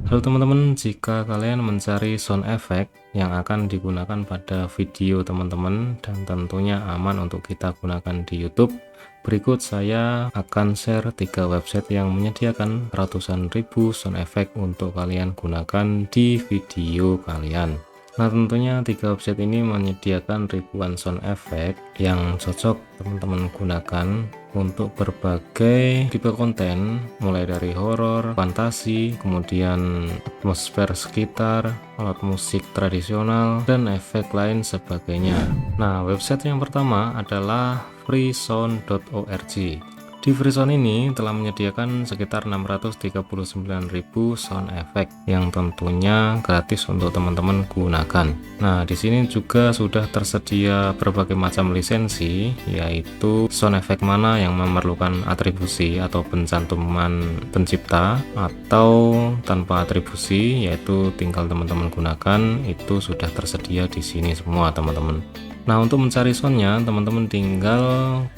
Halo teman-teman, jika kalian mencari sound effect yang akan digunakan pada video teman-teman dan tentunya aman untuk kita gunakan di YouTube, berikut saya akan share 3 website yang menyediakan ratusan ribu sound effect untuk kalian gunakan di video kalian. Nah, tentunya 3 website ini menyediakan ribuan sound effect yang cocok teman-teman gunakan untuk berbagai tipe konten, mulai dari horor, fantasi, kemudian atmosfer sekitar, alat musik tradisional, dan efek lain sebagainya. Nah, website yang pertama adalah freesound.org. Di Freesound ini telah menyediakan sekitar 639.000 sound effect yang tentunya gratis untuk teman-teman gunakan. Nah, di sini juga sudah tersedia berbagai macam lisensi, yaitu sound effect mana yang memerlukan atribusi atau pencantuman pencipta atau tanpa atribusi, yaitu tinggal teman-teman gunakan. Itu sudah tersedia di sini semua, teman-teman. Nah, untuk mencari soundnya, teman-teman tinggal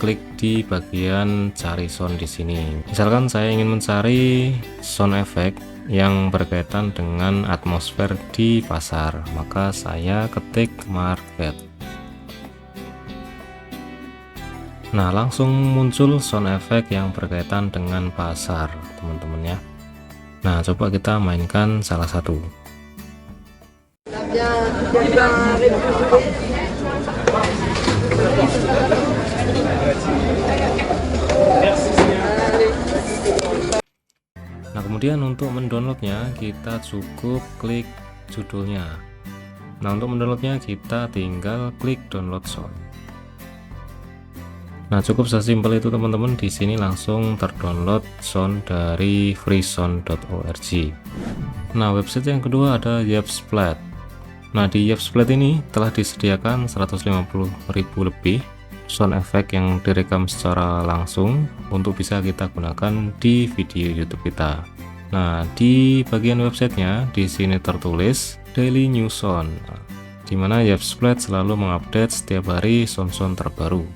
klik di bagian cari sound di sini. Misalkan saya ingin mencari sound effect yang berkaitan dengan atmosfer di pasar, maka saya ketik market. Nah, langsung muncul sound effect yang berkaitan dengan pasar, teman-teman ya. Nah, coba kita mainkan salah satu. Nah, kemudian untuk mendownloadnya kita cukup klik judulnya. Nah, untuk mendownloadnya kita tinggal klik download sound. Nah, cukup sesimpel itu teman-teman. Di sini langsung terdownload sound dari freesound.org. Nah, website yang kedua ada Yelpsplat. Nah, di Yelpsplat ini telah disediakan 150.000 lebih sound effect yang direkam secara langsung untuk bisa kita gunakan di video YouTube kita. Nah, di bagian websitenya di sini tertulis Daily New Sound, di mana Yelpsplat selalu mengupdate setiap hari sound-sound terbaru.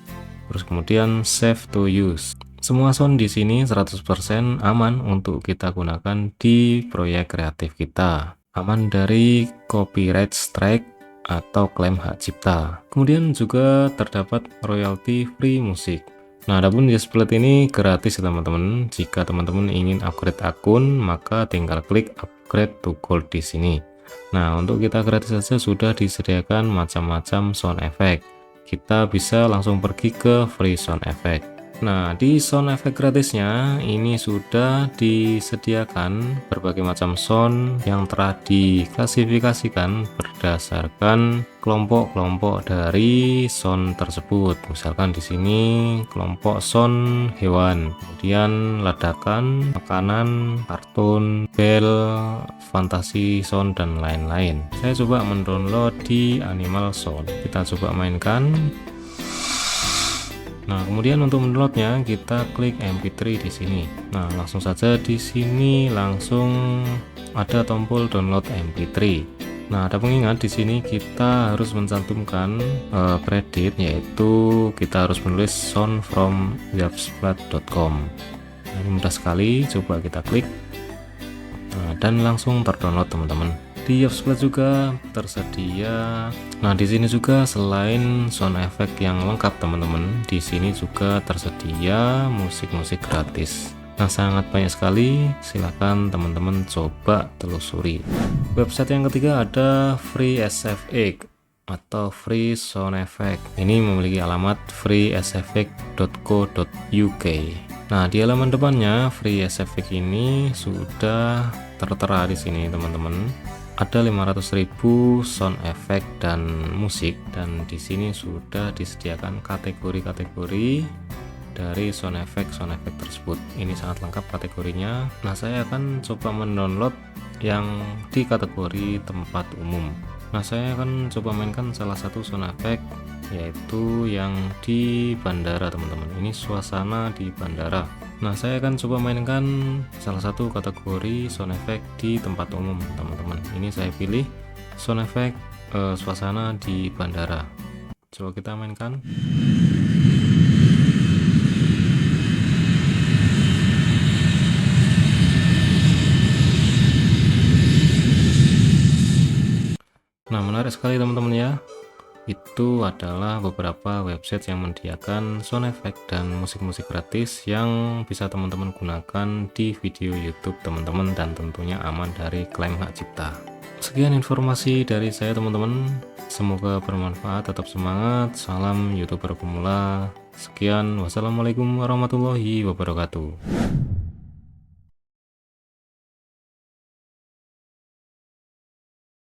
Terus kemudian Save to Use. Semua sound di sini 100% aman untuk kita gunakan di proyek kreatif kita. Aman dari copyright strike atau klaim hak cipta. Kemudian juga terdapat royalty free musik. Nah, adapun Yelpsplat ini gratis ya teman-teman. Jika teman-teman ingin upgrade akun, maka tinggal klik upgrade to gold di sini. Nah, untuk kita gratis saja sudah disediakan macam-macam sound effect. Kita bisa langsung pergi ke free sound effect. Nah, di sound effect gratisnya ini sudah disediakan berbagai macam sound yang telah diklasifikasikan berdasarkan kelompok-kelompok dari sound tersebut. Misalkan di sini kelompok sound hewan, kemudian ledakan, makanan, kartun, bel, fantasi sound, dan lain-lain. Saya coba mendownload di animal sound. Kita coba mainkan. Nah, kemudian untuk mendownloadnya kita klik MP3 di sini. Nah, langsung saja di sini langsung ada tombol download MP3. Nah, ada pengingat di sini kita harus mencantumkan kredit, yaitu kita harus menulis sound from yelpsplat.com. Nah, ini mudah sekali, coba kita klik. Nah, dan langsung terdownload teman-teman. Di Yelpsplat juga tersedia. Nah, di sini juga selain sound effect yang lengkap teman-teman, di sini juga tersedia musik-musik gratis. Nah, sangat banyak sekali. Silakan teman-teman coba telusuri. Website yang ketiga ada FreeSFX atau Free Sound Effect. Ini memiliki alamat freesfx.co.uk. Nah, di halaman depannya FreeSFX ini sudah tertera di sini teman-teman. Ada 500.000 sound effect dan musik, dan di sini sudah disediakan kategori-kategori dari sound effect tersebut. Ini sangat lengkap kategorinya. Nah, saya akan coba mendownload yang di kategori tempat umum. Nah, saya akan coba mainkan salah satu sound effect, yaitu yang di bandara teman-teman. Ini suasana di bandara. Nah, saya akan coba mainkan salah satu kategori sound effect di tempat umum teman-teman. Ini saya pilih sound effect suasana di bandara. Coba kita mainkan. menarik sekali teman-teman ya. Itu adalah beberapa website yang menyediakan sound effect dan musik-musik gratis yang bisa teman-teman gunakan di video YouTube teman-teman, dan tentunya aman dari klaim hak cipta. Sekian informasi dari saya teman-teman, semoga bermanfaat. Tetap semangat, salam YouTuber pemula. Sekian, wassalamualaikum warahmatullahi wabarakatuh.